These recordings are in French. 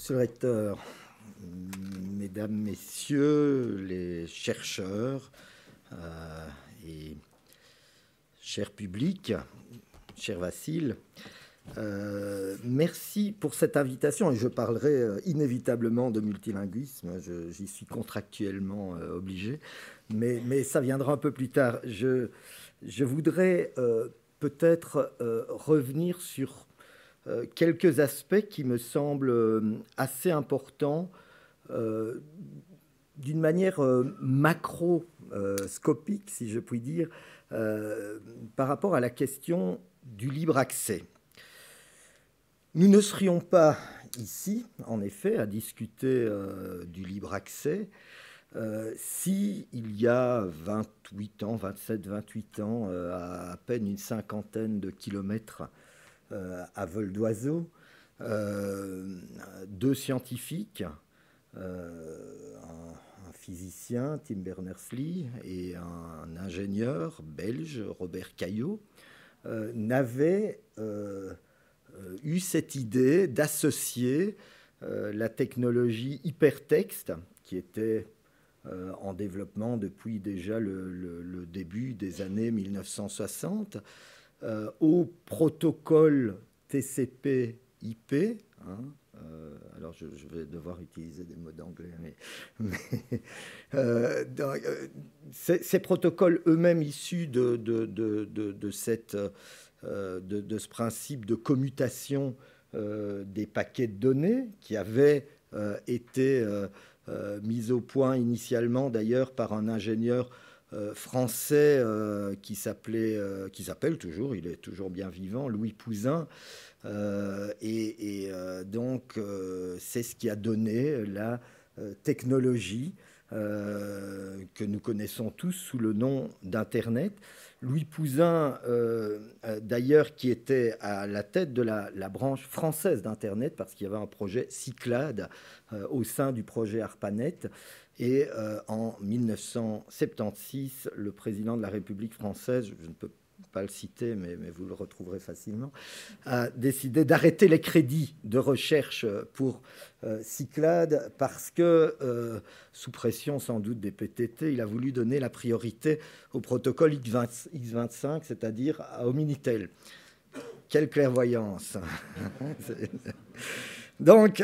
Monsieur le recteur, mesdames, messieurs les chercheurs et cher public, cher Vassil, merci pour cette invitation et je parlerai inévitablement de multilinguisme, j'y suis contractuellement obligé, mais ça viendra un peu plus tard. Je voudrais peut-être revenir sur quelques aspects qui me semblent assez importants d'une manière macroscopique, si je puis dire, par rapport à la question du libre accès. Nous ne serions pas ici, en effet, à discuter du libre accès si, il y a 28 ans, 27, 28 ans, à peine une cinquantaine de kilomètres à vol d'oiseau, deux scientifiques, un physicien, Tim Berners-Lee, et un ingénieur belge, Robert Caillot, n'avaient eu cette idée d'associer la technologie hypertexte, qui était en développement depuis déjà le début des années 1960, au protocole TCP/IP. Alors, je vais devoir utiliser des mots d'anglais, ces protocoles eux-mêmes issus de ce principe de commutation des paquets de données qui avait été mis au point initialement d'ailleurs par un ingénieur français qui s'appelle toujours, il est toujours bien vivant, Louis Pouzin. Donc, c'est ce qui a donné la technologie que nous connaissons tous sous le nom d'Internet. Louis Pouzin, d'ailleurs, qui était à la tête de la branche française d'Internet, parce qu'il y avait un projet Cyclade au sein du projet ARPANET. Et en 1976, le président de la République française, je ne peux pas le citer, mais vous le retrouverez facilement, a décidé d'arrêter les crédits de recherche pour Cyclade parce que, sous pression sans doute des PTT, il a voulu donner la priorité au protocole X25, c'est-à-dire au Minitel. Quelle clairvoyance. Donc,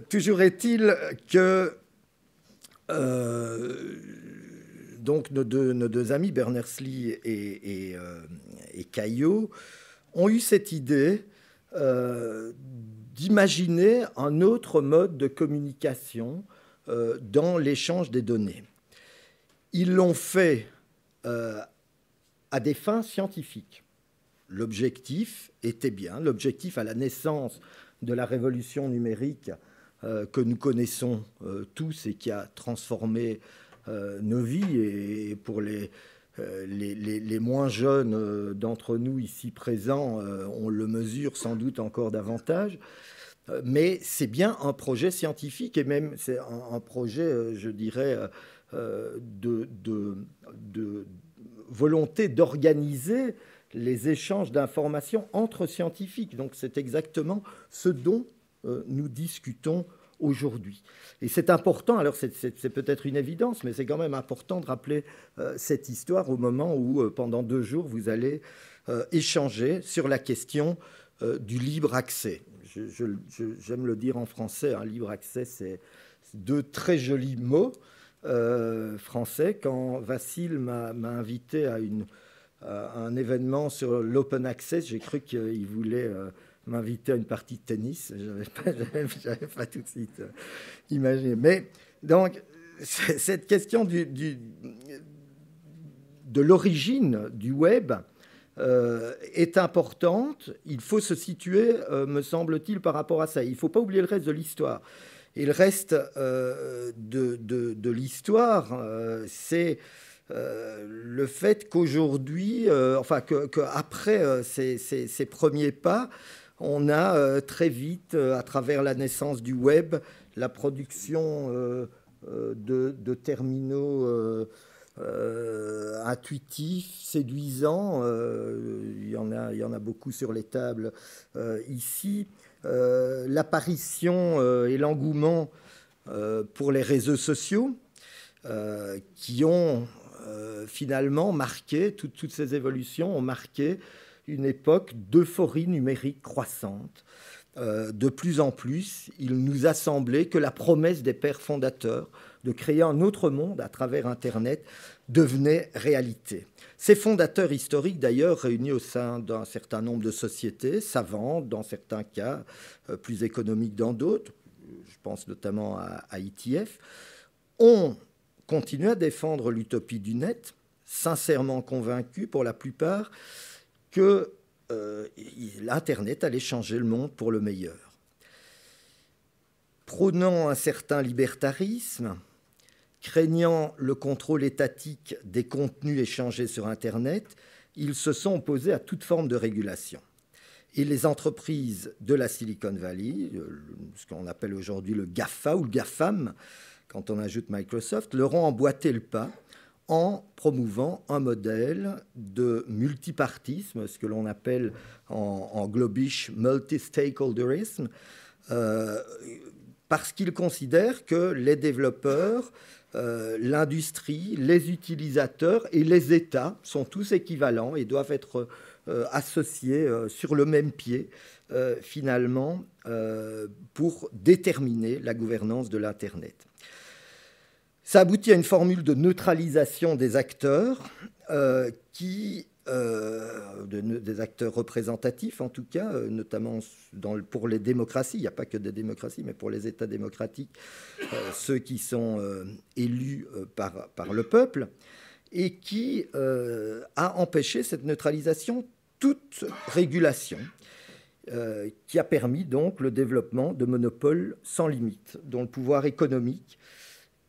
toujours est-il que donc nos deux amis, Berners-Lee et Caillot, ont eu cette idée d'imaginer un autre mode de communication dans l'échange des données. Ils l'ont fait à des fins scientifiques. L'objectif était bien, l'objectif à la naissance de la révolution numérique que nous connaissons tous et qui a transformé nos vies, et pour les moins jeunes d'entre nous ici présents, on le mesure sans doute encore davantage. Mais c'est bien un projet scientifique, et même c'est un projet, je dirais, de volonté d'organiser les échanges d'informations entre scientifiques. Donc c'est exactement ce dont nous discutons aujourd'hui. Et c'est important, alors c'est peut-être une évidence, mais c'est quand même important de rappeler cette histoire au moment où, pendant 2 jours, vous allez échanger sur la question du libre accès. J'aime le dire en français, un libre accès, c'est 2 très jolis mots français. Quand Vassil m'a invité à un événement sur l'open access, j'ai cru qu'il voulait m'inviter à une partie de tennis. J'avais pas tout de suite imaginé. Mais donc, cette question de l'origine du web est importante. Il faut se situer, me semble-t-il, par rapport à ça. Il ne faut pas oublier le reste de l'histoire. Et le reste de l'histoire, c'est le fait qu'aujourd'hui, qu'après ces premiers pas, on a très vite, à travers la naissance du web, la production de terminaux intuitifs, séduisants. Il y en a beaucoup sur les tables ici. l'apparition et l'engouement pour les réseaux sociaux qui ont finalement marqué, toutes ces évolutions ont marqué une époque d'euphorie numérique croissante. De plus en plus, il nous a semblé que la promesse des pères fondateurs de créer un autre monde à travers Internet devenait réalité. Ces fondateurs historiques, d'ailleurs, réunis au sein d'un certain nombre de sociétés, savantes, dans certains cas, plus économiques dans d'autres, je pense notamment à ETF, ont continué à défendre l'utopie du net, sincèrement convaincus pour la plupart que l'Internet allait changer le monde pour le meilleur. Prônant un certain libertarisme, craignant le contrôle étatique des contenus échangés sur Internet, ils se sont opposés à toute forme de régulation. Et les entreprises de la Silicon Valley, ce qu'on appelle aujourd'hui le GAFA ou le GAFAM, quand on ajoute Microsoft, leur ont emboîté le pas en promouvant un modèle de multipartisme, ce que l'on appelle en globish multi-stakeholderism, parce qu'ils considèrent que les développeurs, l'industrie, les utilisateurs et les États sont tous équivalents et doivent être associés sur le même pied, finalement, pour déterminer la gouvernance de l'Internet. Ça aboutit à une formule de neutralisation des acteurs, des acteurs représentatifs en tout cas, notamment pour les démocraties. Il n'y a pas que des démocraties, mais pour les États démocratiques, ceux qui sont élus par le peuple, et qui a empêché cette neutralisation toute régulation, qui a permis donc le développement de monopoles sans limite, dont le pouvoir économique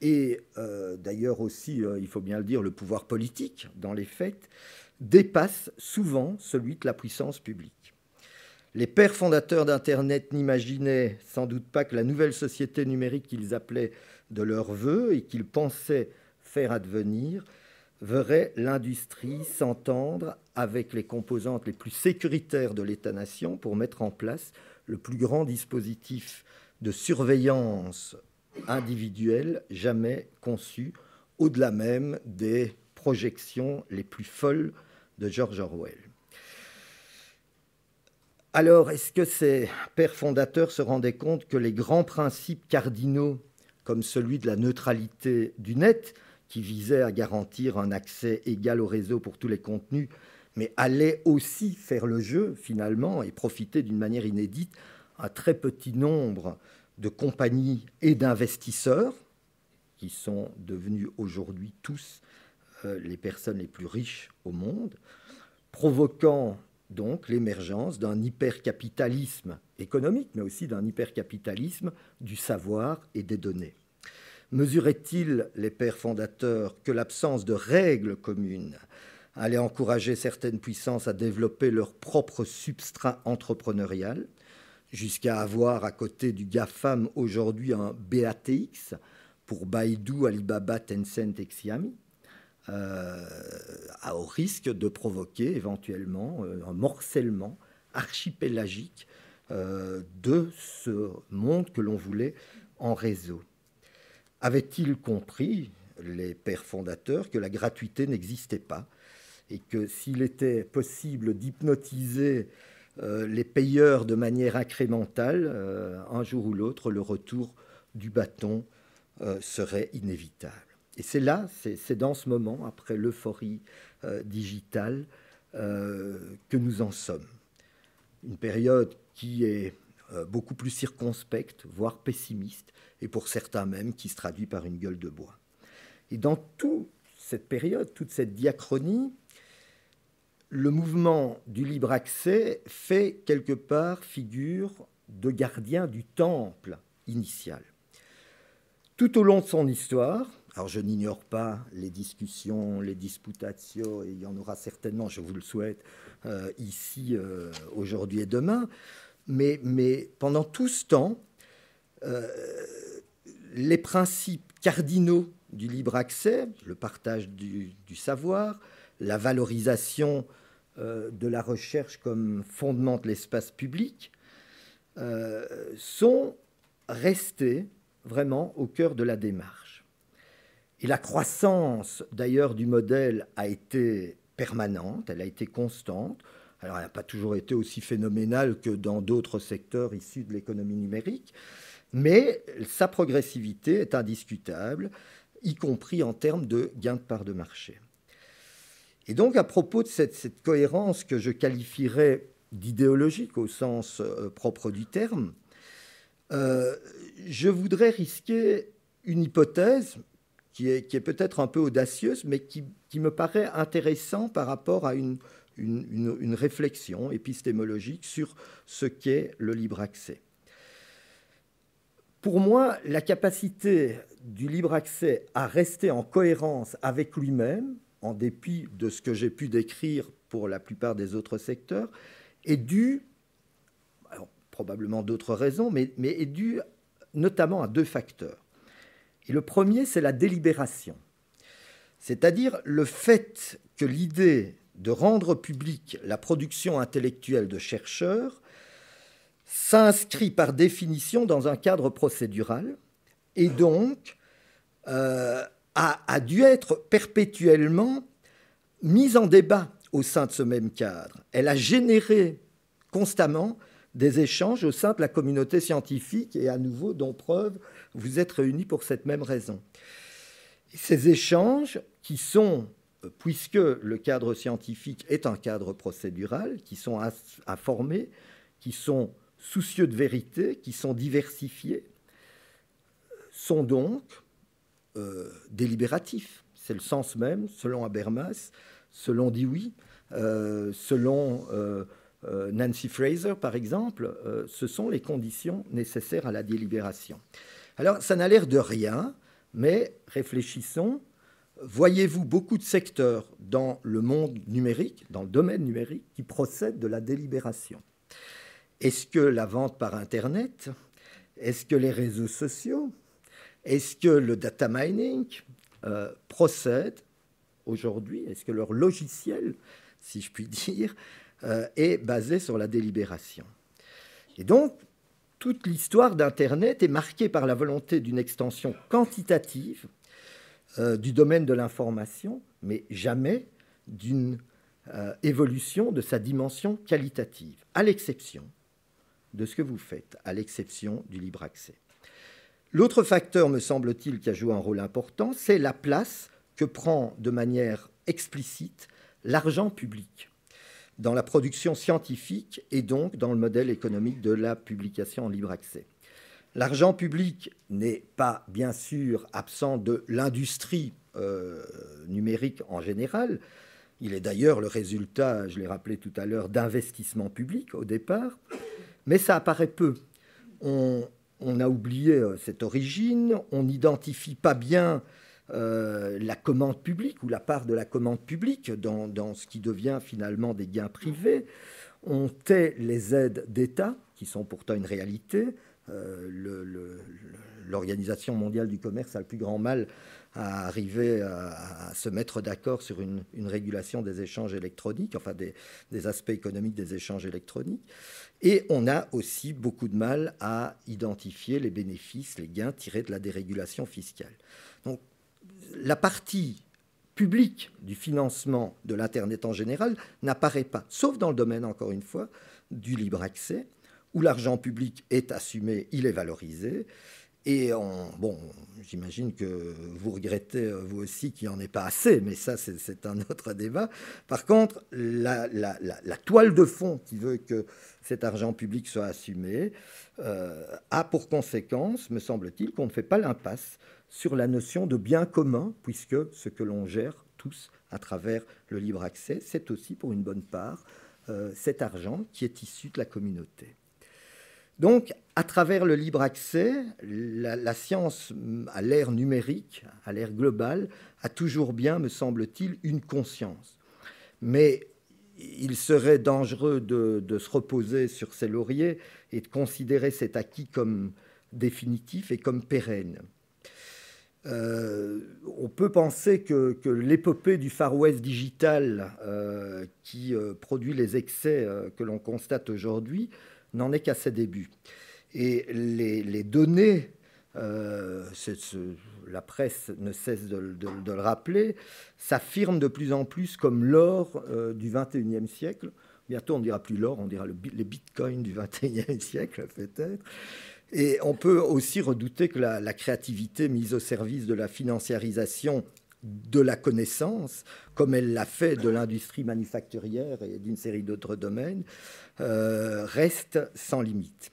et d'ailleurs aussi, il faut bien le dire, le pouvoir politique, dans les faits, dépasse souvent celui de la puissance publique. Les pères fondateurs d'Internet n'imaginaient sans doute pas que la nouvelle société numérique qu'ils appelaient de leur vœu et qu'ils pensaient faire advenir verrait l'industrie s'entendre avec les composantes les plus sécuritaires de l'État-nation pour mettre en place le plus grand dispositif de surveillance individuelle jamais conçu, au-delà même des projections les plus folles de George Orwell. Alors, est-ce que ces pères fondateurs se rendaient compte que les grands principes cardinaux, comme celui de la neutralité du net, qui visait à garantir un accès égal au réseau pour tous les contenus, mais allait aussi faire le jeu, finalement, et profiter d'une manière inédite à un très petit nombre de compagnies et d'investisseurs, qui sont devenus aujourd'hui tous les personnes les plus riches au monde, provoquant donc l'émergence d'un hypercapitalisme économique, mais aussi d'un hypercapitalisme du savoir et des données. Mesuraient-ils, les pères fondateurs, que l'absence de règles communes allait encourager certaines puissances à développer leur propre substrat entrepreneurial, jusqu'à avoir à côté du GAFAM aujourd'hui un BATX pour Baidu, Alibaba, Tencent et Xiaomi, au risque de provoquer éventuellement un morcellement archipélagique de ce monde que l'on voulait en réseau. Avaient-ils compris, les pères fondateurs, que la gratuité n'existait pas et que s'il était possible d'hypnotiser les payeurs de manière incrémentale, un jour ou l'autre, le retour du bâton serait inévitable. Et c'est là, c'est dans ce moment, après l'euphorie digitale, que nous en sommes. Une période qui est beaucoup plus circonspecte, voire pessimiste, et pour certains même qui se traduit par une gueule de bois. Et dans toute cette période, toute cette diachronie, le mouvement du libre accès fait quelque part figure de gardien du temple initial. Tout au long de son histoire, alors je n'ignore pas les discussions, les disputatio, et il y en aura certainement, je vous le souhaite, ici, aujourd'hui et demain, mais pendant tout ce temps, les principes cardinaux du libre accès, le partage du savoir, la valorisation de la recherche comme fondement de l'espace public, sont restés vraiment au cœur de la démarche. Et la croissance, d'ailleurs, du modèle a été permanente, elle a été constante. Alors, elle n'a pas toujours été aussi phénoménale que dans d'autres secteurs issus de l'économie numérique, mais sa progressivité est indiscutable, y compris en termes de gains de part de marché. Et donc, à propos de cette cohérence que je qualifierais d'idéologique au sens propre du terme, je voudrais risquer une hypothèse qui est peut-être un peu audacieuse, mais qui me paraît intéressante par rapport à une réflexion épistémologique sur ce qu'est le libre accès. Pour moi, la capacité du libre accès à rester en cohérence avec lui-même, en dépit de ce que j'ai pu décrire pour la plupart des autres secteurs, est due, alors, probablement d'autres raisons, mais est due notamment à deux facteurs. Et le premier, c'est la délibération. C'est-à-dire le fait que l'idée de rendre publique la production intellectuelle de chercheurs s'inscrit par définition dans un cadre procédural et donc a dû être perpétuellement mise en débat au sein de ce même cadre. Elle a généré constamment des échanges au sein de la communauté scientifique et à nouveau, dont preuve, vous êtes réunis pour cette même raison. Et ces échanges qui sont, puisque le cadre scientifique est un cadre procédural, qui sont à former, qui sont soucieux de vérité, qui sont diversifiés, sont donc délibératifs. C'est le sens même, selon Habermas, selon Dewey, selon Nancy Fraser, par exemple, ce sont les conditions nécessaires à la délibération. Alors, ça n'a l'air de rien, mais réfléchissons. Voyez-vous beaucoup de secteurs dans le monde numérique, dans le domaine numérique, qui procèdent de la délibération? Est-ce que la vente par Internet? Est-ce que les réseaux sociaux? Est-ce que le data mining procèdent aujourd'hui? Est-ce que leur logiciel, si je puis dire, est basé sur la délibération? Et donc, toute l'histoire d'Internet est marquée par la volonté d'une extension quantitative du domaine de l'information, mais jamais d'une évolution de sa dimension qualitative, à l'exception de ce que vous faites, à l'exception du libre accès. L'autre facteur, me semble-t-il, qui a joué un rôle important, c'est la place que prend de manière explicite l'argent public dans la production scientifique et donc dans le modèle économique de la publication en libre accès. L'argent public n'est pas, bien sûr, absent de l'industrie numérique en général. Il est d'ailleurs le résultat, je l'ai rappelé tout à l'heure, d'investissements publics au départ, mais ça apparaît peu. On a oublié cette origine, on n'identifie pas bien la commande publique ou la part de la commande publique dans ce qui devient finalement des gains privés. On tait les aides d'État, qui sont pourtant une réalité. L'Organisation mondiale du commerce a le plus grand mal à arriver à se mettre d'accord sur une régulation des échanges électroniques, enfin des aspects économiques des échanges électroniques. Et on a aussi beaucoup de mal à identifier les bénéfices, les gains tirés de la dérégulation fiscale. Donc, la partie publique du financement de l'Internet en général n'apparaît pas, sauf dans le domaine, encore une fois, du libre accès, où l'argent public est assumé, il est valorisé. Et j'imagine que vous regrettez, vous aussi, qu'il n'y en ait pas assez, mais ça, c'est un autre débat. Par contre, la toile de fond qui veut que cet argent public soit assumé a pour conséquence, me semble-t-il, qu'on ne fait pas l'impasse sur la notion de bien commun, puisque ce que l'on gère tous à travers le libre accès, c'est aussi, pour une bonne part, cet argent qui est issu de la communauté. Donc, à travers le libre accès, la science, à l'ère numérique, à l'ère globale, a toujours bien, me semble-t-il, une conscience. Mais il serait dangereux de se reposer sur ses lauriers et de considérer cet acquis comme définitif et comme pérenne. On peut penser que l'épopée du Far West digital qui produit les excès que l'on constate aujourd'hui n'en est qu'à ses débuts. Et les données, la presse ne cesse de le rappeler, s'affirment de plus en plus comme l'or du XXIe siècle. Bientôt, on ne dira plus l'or, on dira les bitcoins du XXIe siècle, peut-être. Et on peut aussi redouter que la créativité mise au service de la financiarisation de la connaissance, comme elle l'a fait de l'industrie manufacturière et d'une série d'autres domaines, reste sans limite.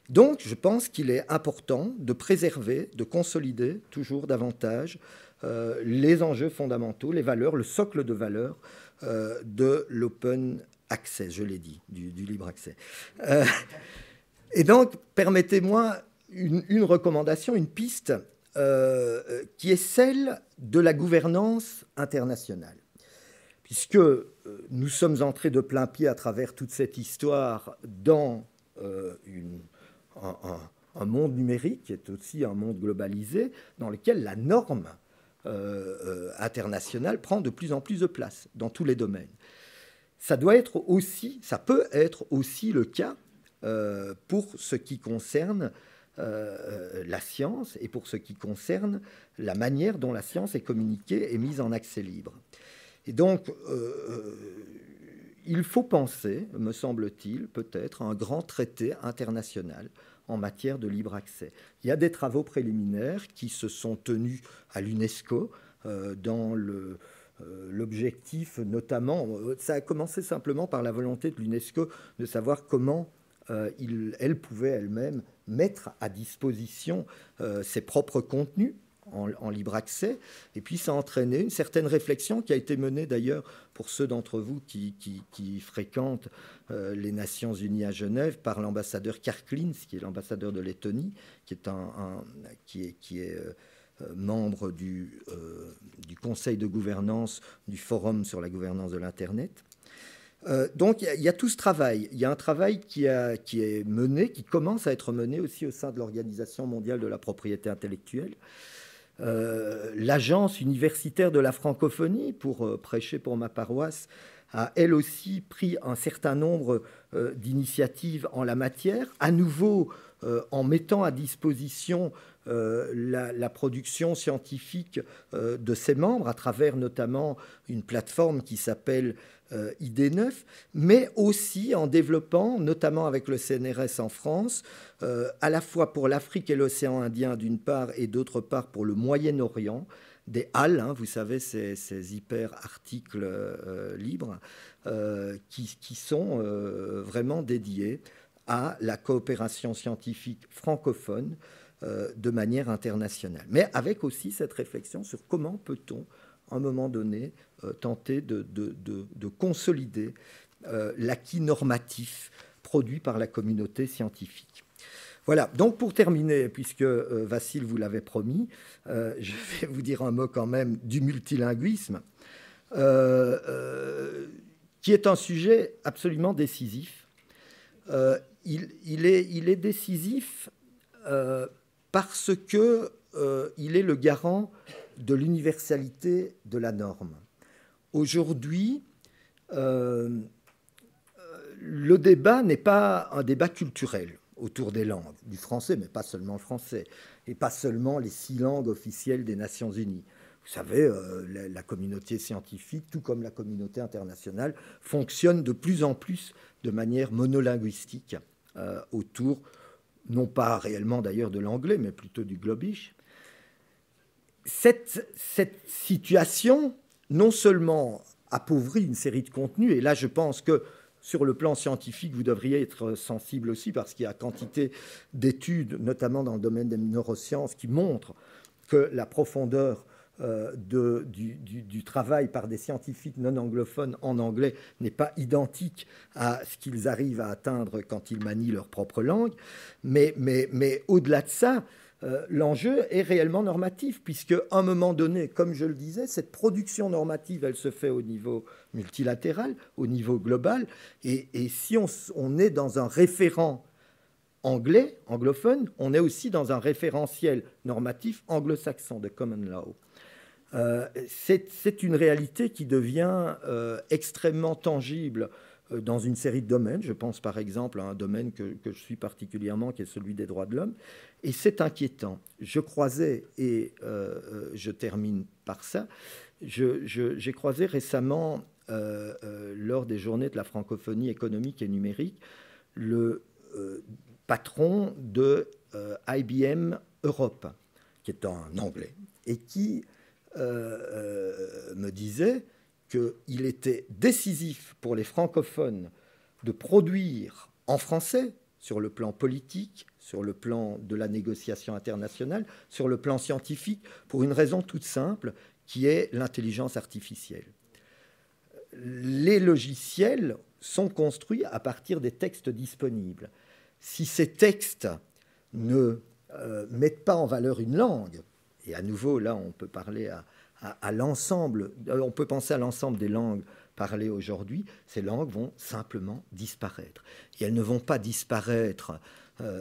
Donc, je pense qu'il est important de préserver, de consolider toujours davantage les enjeux fondamentaux, les valeurs, le socle de valeurs de l'open access, je l'ai dit, du libre accès. Et donc, permettez-moi une recommandation, une piste qui est celle de la gouvernance internationale. Puisque nous sommes entrés de plein pied à travers toute cette histoire dans un monde numérique qui est aussi un monde globalisé, dans lequel la norme internationale prend de plus en plus de place dans tous les domaines. Ça peut être aussi le cas pour ce qui concerne la science et pour ce qui concerne la manière dont la science est communiquée et mise en accès libre. Et donc, il faut penser, me semble-t-il, peut-être, à un grand traité international en matière de libre accès. Il y a des travaux préliminaires qui se sont tenus à l'UNESCO dans l'objectif, notamment, ça a commencé simplement par la volonté de l'UNESCO de savoir comment elle pouvait elle-même mettre à disposition ses propres contenus en libre accès. Et puis ça a entraîné une certaine réflexion qui a été menée d'ailleurs pour ceux d'entre vous qui fréquentent les Nations Unies à Genève par l'ambassadeur Karklins, qui est l'ambassadeur de Lettonie, qui est membre du conseil de gouvernance du Forum sur la gouvernance de l'Internet. Donc il y a tout ce travail. Il y a un travail qui est mené, qui commence à être mené aussi au sein de l'Organisation mondiale de la propriété intellectuelle. L'Agence universitaire de la francophonie, pour prêcher pour ma paroisse, a elle aussi pris un certain nombre d'initiatives en la matière, à nouveau en mettant à disposition la production scientifique de ses membres, à travers notamment une plateforme qui s'appelle ID9, mais aussi en développant, notamment avec le CNRS en France, à la fois pour l'Afrique et l'océan Indien d'une part, et d'autre part pour le Moyen-Orient, des HAL, vous savez, ces hyper-articles libres, qui sont vraiment dédiés à la coopération scientifique francophone de manière internationale. Mais avec aussi cette réflexion sur comment peut-on, à un moment donné, tenter de consolider l'acquis normatif produit par la communauté scientifique. Voilà, donc pour terminer, puisque Vassil vous l'avait promis, je vais vous dire un mot quand même du multilinguisme, qui est un sujet absolument décisif. Il est décisif parce qu'il est le garant de l'universalité de la norme. Aujourd'hui, le débat n'est pas un débat culturel autour des langues, du français, mais pas seulement le français, et pas seulement les 6 langues officielles des Nations Unies. Vous savez, la communauté scientifique, tout comme la communauté internationale, fonctionne de plus en plus de manière monolinguistique autour, non pas réellement d'ailleurs de l'anglais, mais plutôt du globish. Cette situation, non seulement appauvrit une série de contenus, et là je pense que sur le plan scientifique, vous devriez être sensible aussi, parce qu'il y a quantité d'études, notamment dans le domaine des neurosciences, qui montrent que la profondeur du travail par des scientifiques non anglophones en anglais n'est pas identique à ce qu'ils arrivent à atteindre quand ils manient leur propre langue. Mais au-delà de ça, l'enjeu est réellement normatif, puisque à un moment donné, comme je le disais, cette production normative, elle se fait au niveau multilatéral, au niveau global, et si on est dans un référent anglais, anglophone, on est aussi dans un référentiel normatif anglo-saxon de common law. C'est une réalité qui devient extrêmement tangible dans une série de domaines. Je pense par exemple à un domaine que je suis particulièrement, qui est celui des droits de l'homme. Et c'est inquiétant. Je croisais, et je termine par ça, j'ai croisé récemment, lors des journées de la francophonie économique et numérique, le patron de IBM Europe, qui est un Anglais, et qui me disait qu'il était décisif pour les francophones de produire en français, sur le plan politique, sur le plan de la négociation internationale, sur le plan scientifique, pour une raison toute simple, qui est l'intelligence artificielle. Les logiciels sont construits à partir des textes disponibles. Si ces textes ne mettent pas en valeur une langue, et à nouveau, là, on peut parler à l'ensemble, on peut penser à l'ensemble des langues parlées aujourd'hui, ces langues vont simplement disparaître. Et elles ne vont pas disparaître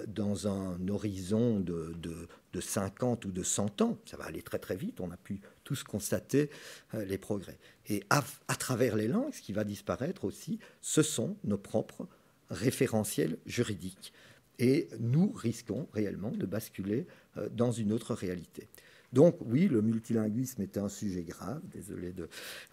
dans un horizon de 50 ou de 100 ans. Ça va aller très très vite, on a pu tous constater les progrès. Et à travers les langues, ce qui va disparaître aussi, ce sont nos propres référentiels juridiques. Et nous risquons réellement de basculer dans une autre réalité. Donc oui, le multilinguisme est un sujet grave, désolé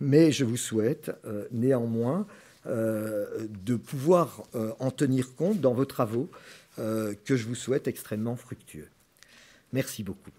mais je vous souhaite néanmoins de pouvoir en tenir compte dans vos travaux que je vous souhaite extrêmement fructueux. Merci beaucoup.